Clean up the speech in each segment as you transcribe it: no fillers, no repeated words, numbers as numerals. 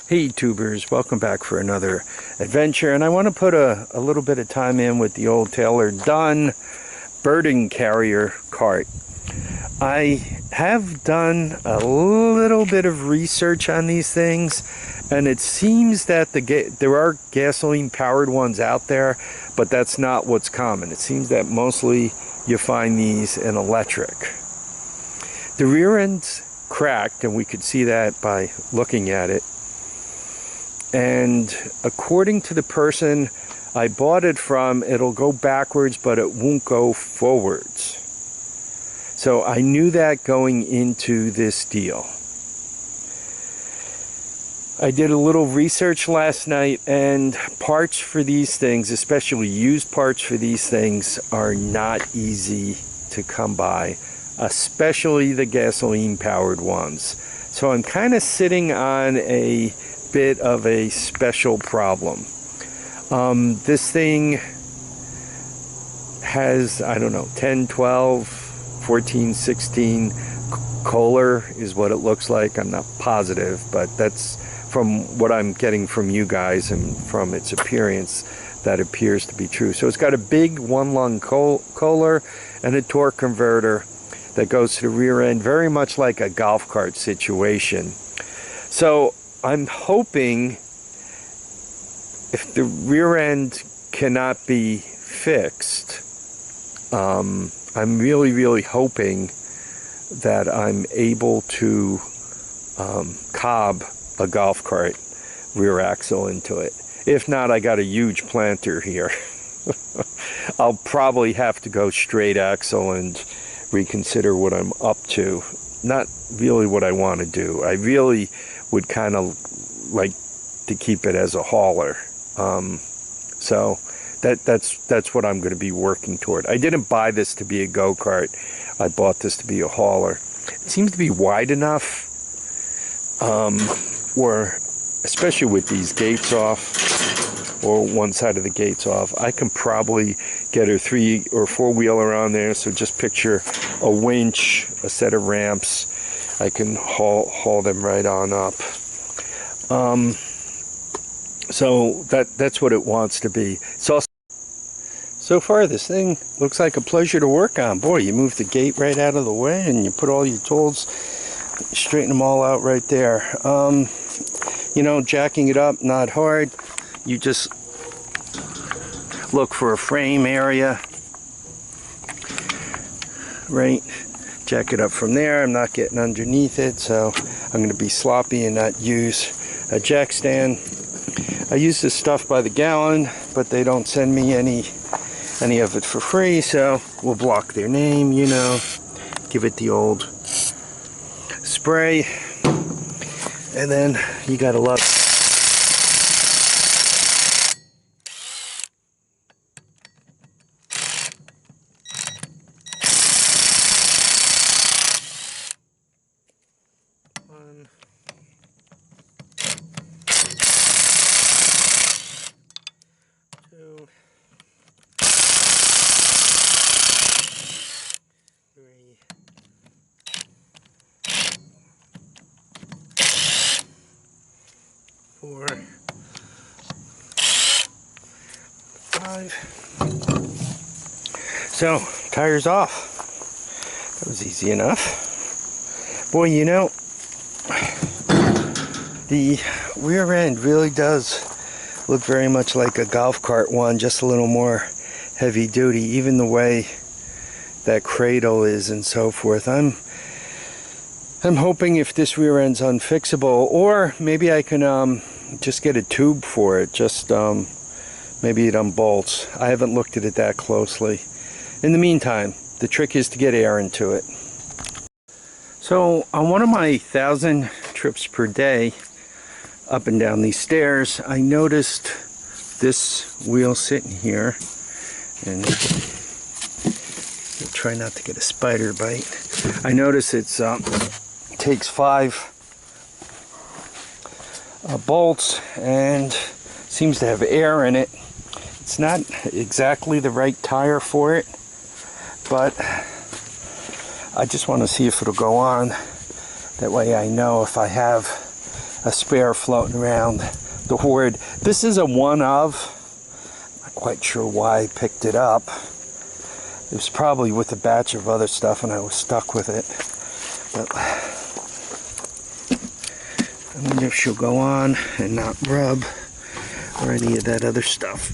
Hey tubers, welcome back for another adventure, and I want to put a little bit of time in with the old Taylor Dunn burden carrier cart. I have done a little bit of research on these things, and it seems that there are gasoline powered ones out there, but that's not what's common. It seems that mostly you find these in electric. The rear end's cracked, and we could see that by looking at it. And according to the person I bought it from, it'll go backwards, but it won't go forwards. So I knew that going into this deal. I did a little research last night, and parts for these things, especially used parts for these things, are not easy to come by, especially the gasoline powered ones. So I'm kind of sitting on a bit of a special problem. This thing has, I don't know, 10, 12, 14, 16 Kohler is what it looks like. I'm not positive, but that's from what I'm getting from you guys and from its appearance, that appears to be true. So it's got a big one-lung Kohler and a torque converter that goes to the rear end, very much like a golf cart situation. So I'm hoping, if the rear end cannot be fixed, I'm really hoping that I'm able to cob a golf cart rear axle into it. If not, I got a huge planter here. I'll probably have to go straight axle and reconsider what I'm up to. Not really what I want to do. I really would kind of like to keep it as a hauler. So that's what I'm going to be working toward. I didn't buy this to be a go-kart. I bought this to be a hauler. It seems to be wide enough, or especially with these gates off, or one side of the gates off, I can probably get a 3 or 4 wheeler on there. So just picture a winch, a set of ramps. I can haul them right on up. So that's what it wants to be. So far, this thing looks like a pleasure to work on. Boy, you move the gate right out of the way, and you put all your tools, straighten them all out right there. You know, jacking it up, not hard. You just look for a frame area, right? Jack it up from there. I'm not getting underneath it, so I'm going to be sloppy and not use a jack stand. I use this stuff by the gallon, but they don't send me any of it for free, so we'll block their name, you know, give it the old spray, and then you gotta love it. Four, 5. So, tires off. That was easy enough. Boy, you know, the rear end really does look very much like a golf cart one, just a little more heavy duty, even the way that cradle is and so forth. I'm hoping if this rear end's unfixable, or maybe I can just get a tube for it, just maybe it unbolts. I haven't looked at it that closely. In the meantime, the trick is to get air into it. So on one of my 1,000 trips per day up and down these stairs, I noticed this wheel sitting here, and I'll try not to get a spider bite. I notice it's takes 5 bolts and seems to have air in it. It's not exactly the right tire for it, but I just want to see if it'll go on. That way I know if I have a spare floating around the hoard. This is a one of. Not quite sure why I picked it up. It was probably with a batch of other stuff and I was stuck with it. But I wonder if she'll go on and not rub or any of that other stuff.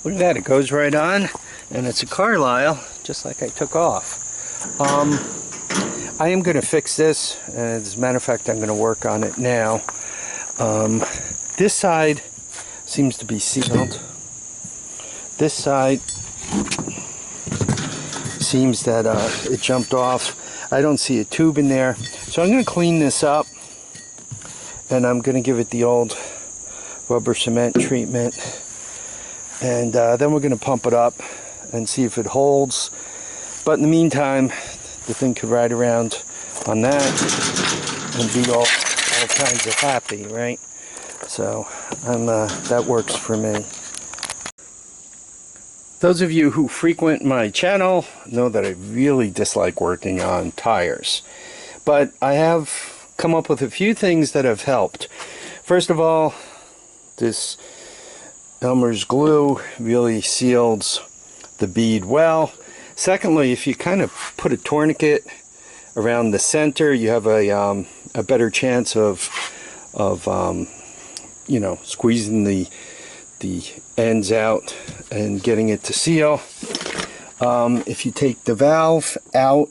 Look at that, it goes right on, and it's a Carlisle, just like I took off. I am going to fix this, and as a matter of fact, I'm going to work on it now. This side seems to be sealed. This side seems that it jumped off. I don't see a tube in there, so I'm going to clean this up, and I'm going to give it the old rubber cement treatment. And then we're going to pump it up and see if it holds. But in the meantime, the thing could ride around on that and be all kinds of happy, right? So that works for me. Those of you who frequent my channel know that I really dislike working on tires. But I have come up with a few things that have helped. First of all, this Elmer's glue really seals the bead well. Secondly, if you kind of put a tourniquet around the center, you have a better chance of you know, squeezing the ends out and getting it to seal. If you take the valve out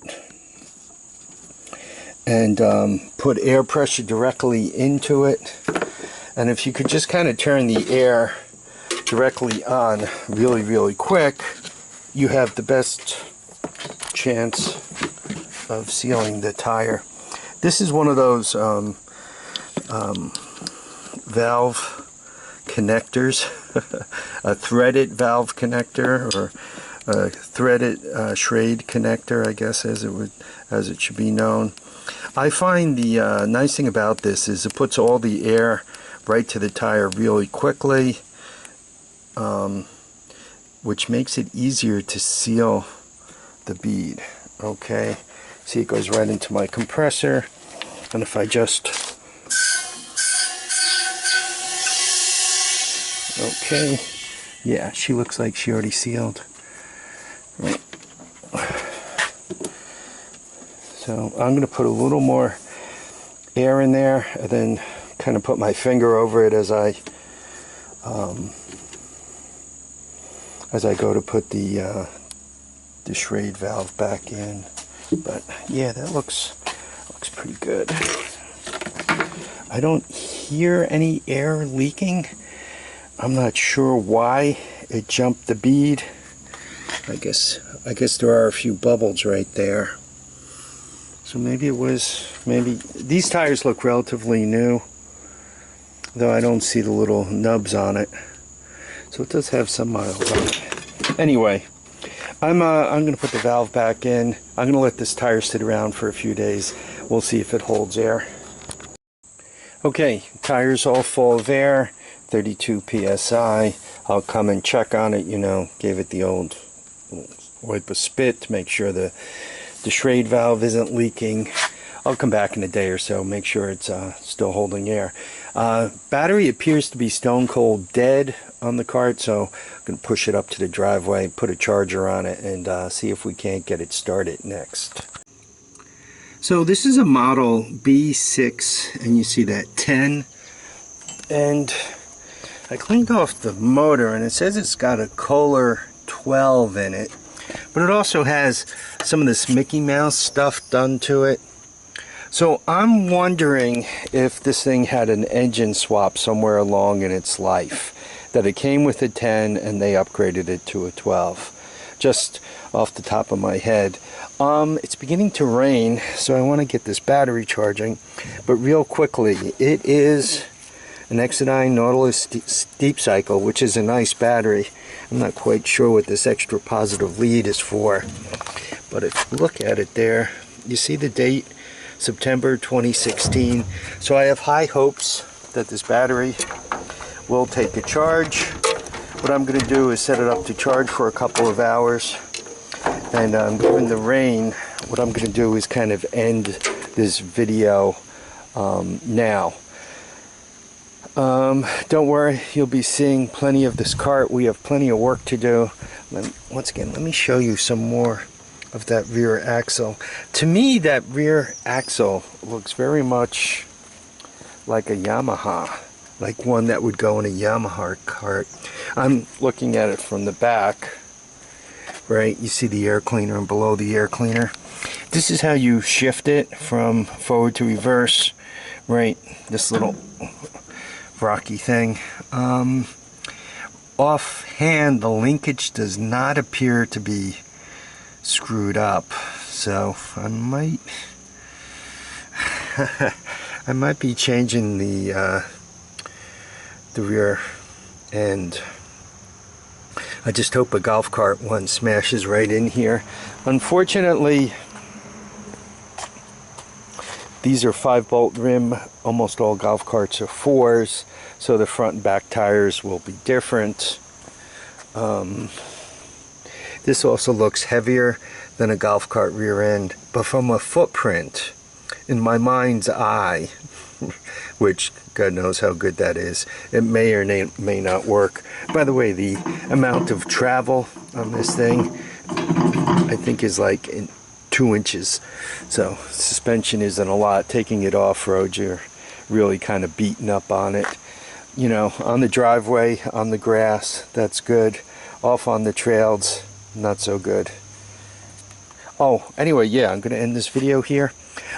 and put air pressure directly into it, and if you could just kind of turn the air directly on really quick, you have the best chance of sealing the tire. This is one of those valve connectors, a threaded valve connector, or a threaded Schrade connector, I guess as it should be known. I find the nice thing about this is it puts all the air right to the tire really quickly, which makes it easier to seal the bead. Okay, see, it goes right into my compressor, and if I just, okay, yeah, she looks like she already sealed. Right. So I'm going to put a little more air in there, and then kind of put my finger over it as I go to put the Schrade valve back in. But yeah, that looks pretty good. I don't hear any air leaking. I'm not sure why it jumped the bead. I guess there are a few bubbles right there. So maybe these tires look relatively new, though I don't see the little nubs on it. So it does have some miles on it. Anyway, I'm going to put the valve back in. I'm going to let this tire sit around for a few days. We'll see if it holds air. Okay, tire's all full of air, 32 psi. I'll come and check on it, you know, gave it the old wipe of spit to make sure the Schrade valve isn't leaking. I'll come back in a day or so, make sure it's still holding air. Battery appears to be stone cold dead on the cart, so I'm going to push it up to the driveway, put a charger on it, and see if we can't get it started next. So this is a model B6, and you see that 10, and I cleaned off the motor, and it says it's got a Kohler 12 in it, but it also has some of this Mickey Mouse stuff done to it. So I'm wondering if this thing had an engine swap somewhere along in its life, that it came with a 10 and they upgraded it to a 12. Just off the top of my head. It's beginning to rain, so I want to get this battery charging, but real quickly, it is an Exodine Nautilus Deep Cycle, which is a nice battery. I'm not quite sure what this extra positive lead is for, but if you look at it there, you see the date, September 2016. So I have high hopes that this battery will take a charge. What I'm going to do is set it up to charge for a couple of hours, and given the rain, what I'm going to do is kind of end this video now. Don't worry, you'll be seeing plenty of this cart. We have plenty of work to do. Once again, let me show you some more of that rear axle. To me, that rear axle looks very much like a Yamaha, like one that would go in a Yamaha cart. I'm looking at it from the back, right? You see the air cleaner and below the air cleaner. This is how you shift it from forward to reverse, right? This little rocky thing. Offhand, the linkage does not appear to be screwed up, so I might I might be changing the rear end. I just hope a golf cart one smashes right in here. Unfortunately, these are 5-bolt rim. Almost all golf carts are 4s, so the front and back tires will be different. This also looks heavier than a golf cart rear end, but from a footprint, in my mind's eye, which God knows how good that is, it may or may not work. By the way, the amount of travel on this thing, I think, is like 2 inches. So suspension isn't a lot. Taking it off-road, you're really kind of beaten up on it. You know, on the driveway, on the grass, that's good. Off on the trails, not so good. Oh, anyway, yeah, I'm going to end this video here.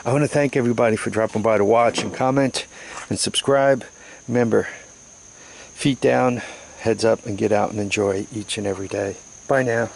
I want to thank everybody for dropping by to watch and comment and subscribe. Remember, feet down, heads up, and get out and enjoy each and every day. Bye now.